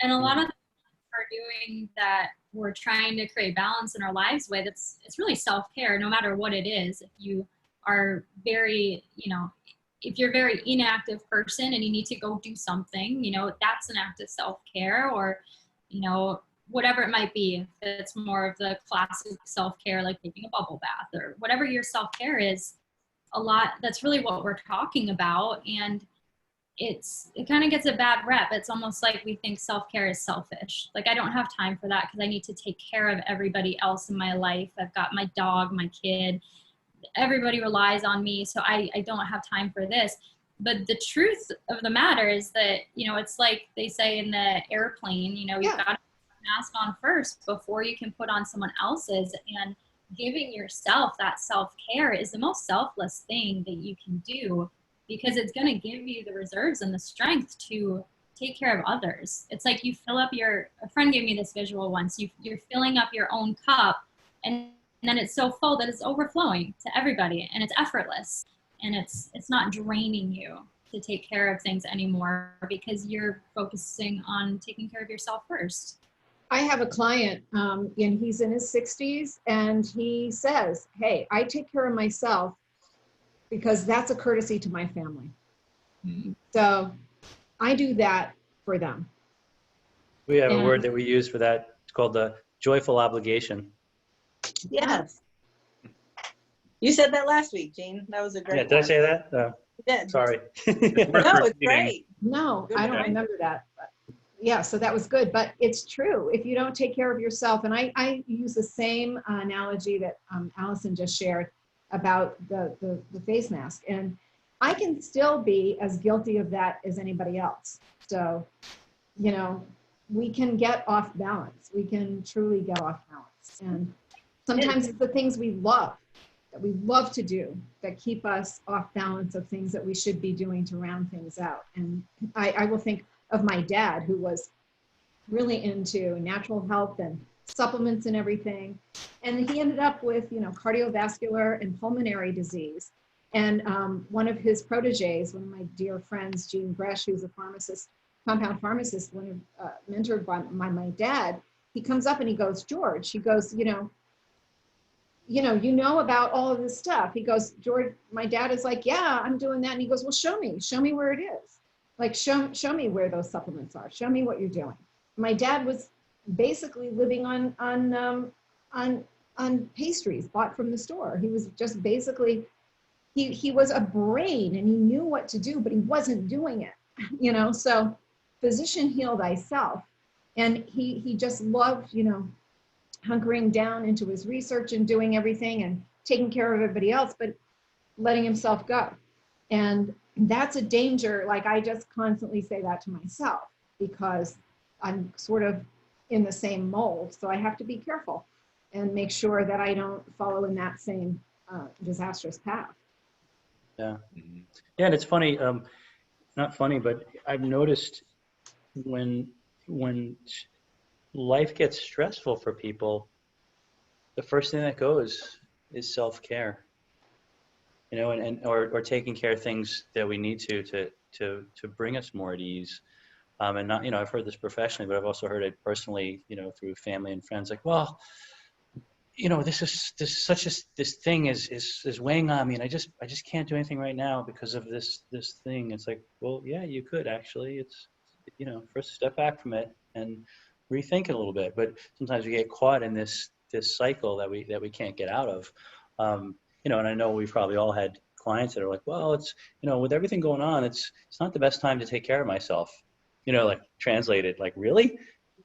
And a lot of are doing that we're trying to create balance in our lives with, it's really self-care, no matter what it is. If you are very, if you're a very inactive person and you need to go do something, that's an act of self-care, or, whatever it might be. If it's more of the classic self-care, like taking a bubble bath or whatever your self-care is, that's really what we're talking about. And it kind of gets a bad rep. It's almost like we think self-care is selfish. Like, I don't have time for that because I need to take care of everybody else in my life. I've got my dog, my kid, everybody relies on me, so I don't have time for this. But the truth of the matter is that, you know, it's like they say in the airplane, you know, you've got to put a mask on first before you can put on someone else's. And giving yourself that self-care is the most selfless thing that you can do, because it's going to give you the reserves and the strength to take care of others. It's like you fill up a friend gave me this visual once, you're filling up your own cup, and then it's so full that it's overflowing to everybody, and it's effortless, and it's not draining you to take care of things anymore because you're focusing on taking care of yourself first. I have a client, and he's in his 60s, and he says, hey, I take care of myself because that's a courtesy to my family. Mm-hmm. So I do that for them. We have a word that we use for that. It's called the joyful obligation. Yes. You said that last week, Jean. That was a great Yeah, did I say that? Yeah. Sorry. No, it's great. No, Good I don't point. remember that. But yeah, so that was good, but it's true. If you don't take care of yourself, and I use the same analogy that Allison just shared about the face mask, and I can still be as guilty of that as anybody else. So, you know, we can get off balance. We can truly get off balance. And sometimes it's the things we love, that we love to do, that keep us off balance of things that we should be doing to round things out. And I will think of my dad, who was really into natural health and supplements and everything. And he ended up with, you know, cardiovascular and pulmonary disease. And one of his proteges, one of my dear friends, Jean Bresch, who's a pharmacist, compound pharmacist, mentored by my dad, he comes up and he goes, George, he goes, you know about all of this stuff. He goes, George, my dad is like, yeah, I'm doing that. And he goes, well, show me where it is. Like, show me where those supplements are. Show me what you're doing. My dad was basically living on pastries bought from the store. He was just basically, he was a brain and he knew what to do, but he wasn't doing it, you know? So physician heal thyself. And he just loved, you know, hunkering down into his research and doing everything and taking care of everybody else, but letting himself go. And that's a danger. Like, I just constantly say that to myself because I'm sort of in the same mold. So I have to be careful and make sure that I don't follow in that same disastrous path. Yeah. Yeah, and it's funny, not funny, but I've noticed when life gets stressful for people, the first thing that goes is self-care. You know, or taking care of things that we need to bring us more at ease. And not, you know, I've heard this professionally, but I've also heard it personally, you know, through family and friends, like, well, you know, this thing is weighing on me, and I just can't do anything right now because of this thing. It's like, well, yeah, you could actually. It's, you know, first step back from it and rethink it a little bit. But sometimes we get caught in this cycle that we can't get out of. You know, and I know we've probably all had clients that are like, well, it's, you know, with everything going on, it's not the best time to take care of myself. You know, like, translated, like, really?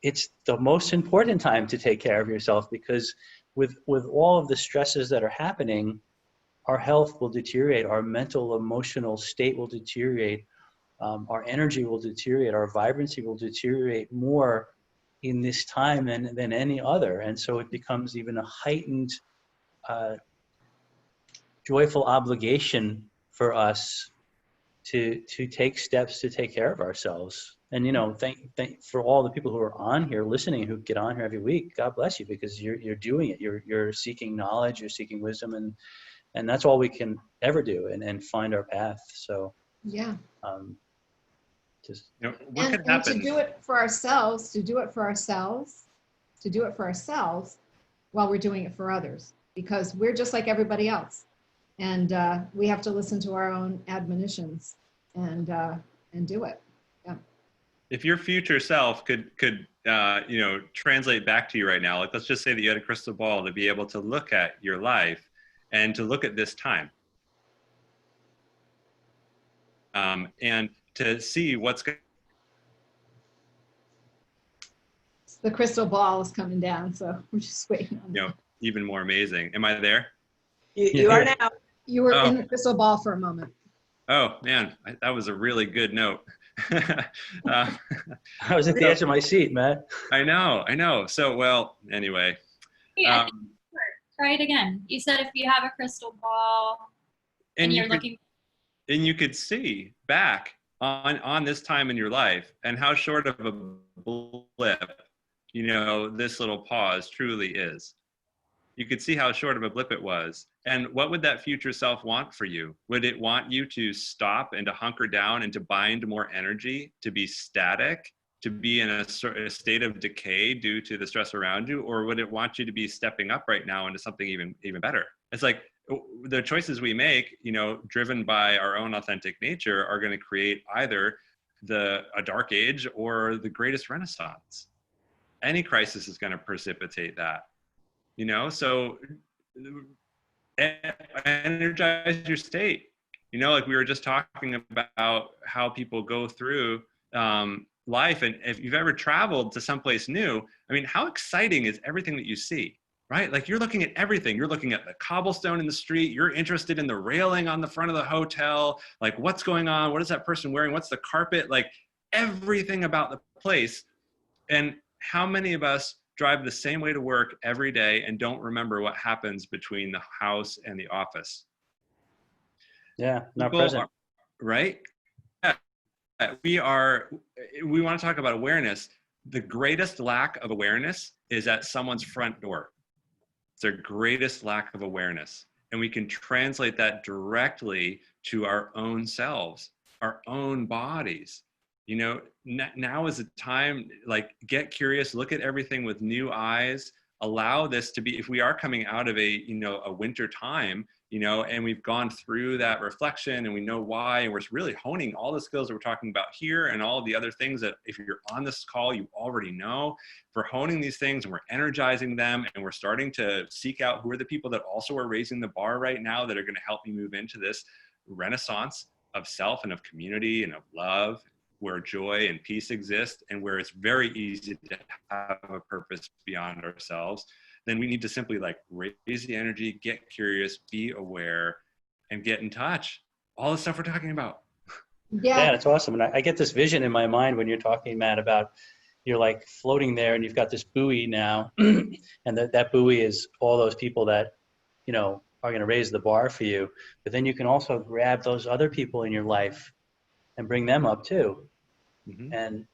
It's the most important time to take care of yourself, because with all of the stresses that are happening, our health will deteriorate, our mental, emotional state will deteriorate, our energy will deteriorate, our vibrancy will deteriorate more in this time than any other. And so it becomes even a heightened joyful obligation for us to take steps to take care of ourselves. And, you know, thank for all the people who are on here listening, who get on here every week. God bless you, because you're doing it. You're seeking knowledge, you're seeking wisdom, and that's all we can ever do, and find our path. So Yeah. You know, what could And happen? to do it for ourselves, while we're doing it for others, because we're just like everybody else. And we have to listen to our own admonitions and do it. Yeah. If your future self could you know, translate back to you right now, like, let's just say that you had a crystal ball to be able to look at your life and to look at this time, and to see what's going. The crystal ball is coming down, so we're just waiting on that. Even more amazing. Am I there? You are now. You were Oh. in the crystal ball for a moment. Oh man, that was a really good note. I was at the edge of my seat, man. I know. So, well, anyway. Yeah, I think try it again. You said if you have a crystal ball and you're looking. And you could see back on this time in your life and how short of a blip, this little pause truly is. You could see how short of a blip it was. And what would that future self want for you? Would it want you to stop and to hunker down and to bind more energy, to be static, to be in a state of decay due to the stress around you? Or would it want you to be stepping up right now into something even better? It's like the choices we make, driven by our own authentic nature, are going to create either a dark age or the greatest renaissance. Any crisis is going to precipitate that. So energize your state. Like we were just talking about how people go through life. And if you've ever traveled to someplace new, I mean, how exciting is everything that you see, right? Like you're looking at everything. You're looking at the cobblestone in the street. You're interested in the railing on the front of the hotel. Like what's going on? What is that person wearing? What's the carpet? Like everything about the place. And how many of us drive the same way to work every day and don't remember what happens between the house and the office? Yeah, not People present. right? Yeah. We want to talk about awareness. The greatest lack of awareness is at someone's front door. It's their greatest lack of awareness. And we can translate that directly to our own selves, our own bodies. Now is the time, like, get curious, look at everything with new eyes, allow this to be, if we are coming out of a winter time, and we've gone through that reflection and we know why, and we're really honing all the skills that we're talking about here and all the other things that if you're on this call, you already know. We're honing these things and we're energizing them, and we're starting to seek out who are the people that also are raising the bar right now that are going to help me move into this renaissance of self and of community and of love, where joy and peace exist, and where it's very easy to have a purpose beyond ourselves. Then we need to simply raise the energy, get curious, be aware, and get in touch. All the stuff we're talking about. Yeah, it's awesome. And I get this vision in my mind when you're talking, Matt, about you're like floating there and you've got this buoy now, and that buoy is all those people that, are going to raise the bar for you. But then you can also grab those other people in your life and bring them up too. Mm-hmm. And,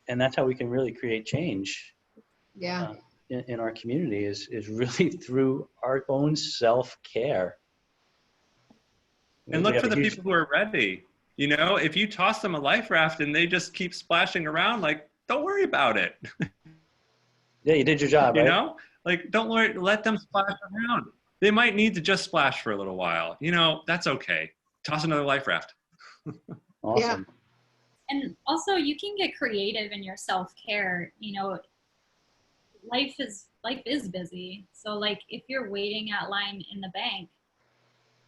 and that's how we can really create change. Yeah. In our community is really through our own self-care. And look for the people who are ready. If you toss them a life raft and they just keep splashing around, don't worry about it. Yeah, you did your job, right? Don't worry, let them splash around. They might need to just splash for a little while. That's okay. Toss another life raft. Awesome. Yeah. And also you can get creative in your self-care. Life is busy. So if you're waiting at line in the bank,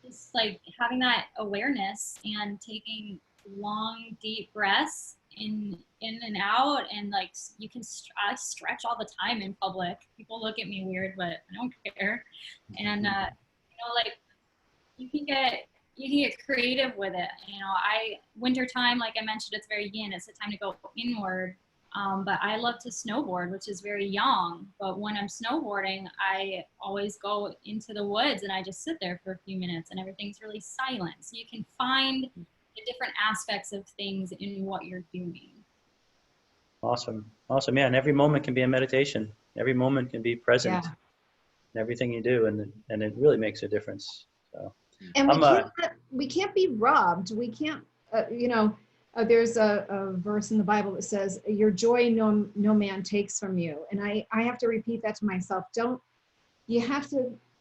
just having that awareness and taking long, deep breaths in and out, and you can I stretch all the time in public. People look at me weird, but I don't care. And you can get creative with it. Wintertime, like I mentioned, it's very yin. It's a time to go inward. But I love to snowboard, which is very yang. But when I'm snowboarding, I always go into the woods and I just sit there for a few minutes and everything's really silent. So you can find the different aspects of things in what you're doing. Awesome. Yeah, and every moment can be a meditation. Every moment can be present in everything you do, and it really makes a difference. So. And we can't be robbed. We can't, there's a verse in the Bible that says, your joy no man takes from you. And I have to repeat that to myself.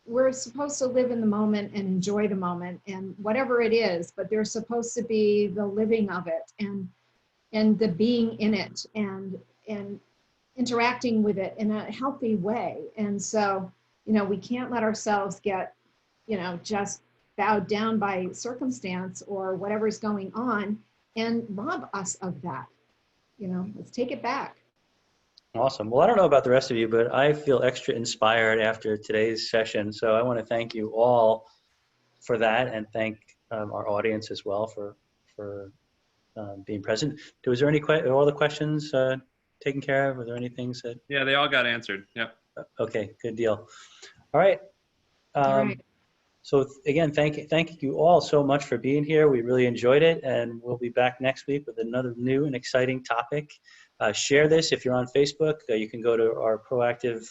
We're supposed to live in the moment and enjoy the moment and whatever it is, but there's supposed to be the living of it and the being in it and interacting with it in a healthy way. And so, we can't let ourselves get, just bowed down by circumstance or whatever's going on. and rob us of that. Let's take it back. Awesome. Well, I don't know about the rest of you, but I feel extra inspired after today's session. So I want to thank you all for that, and thank our audience as well for being present. Was there any all the questions taken care of? Were there any things that? Yeah, they all got answered. Yep. Okay, good deal. All right. All right. So again, thank you all so much for being here. We really enjoyed it, and we'll be back next week with another new and exciting topic. Share this if you're on Facebook. You can go to our Proactive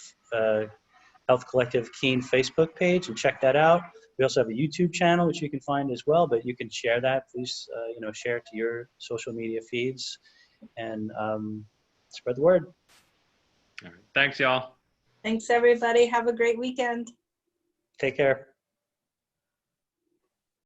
Health Collective Keene Facebook page and check that out. We also have a YouTube channel, which you can find as well, but you can share that. Please, share it to your social media feeds and spread the word. All right. Thanks, y'all. Thanks, everybody. Have a great weekend. Take care.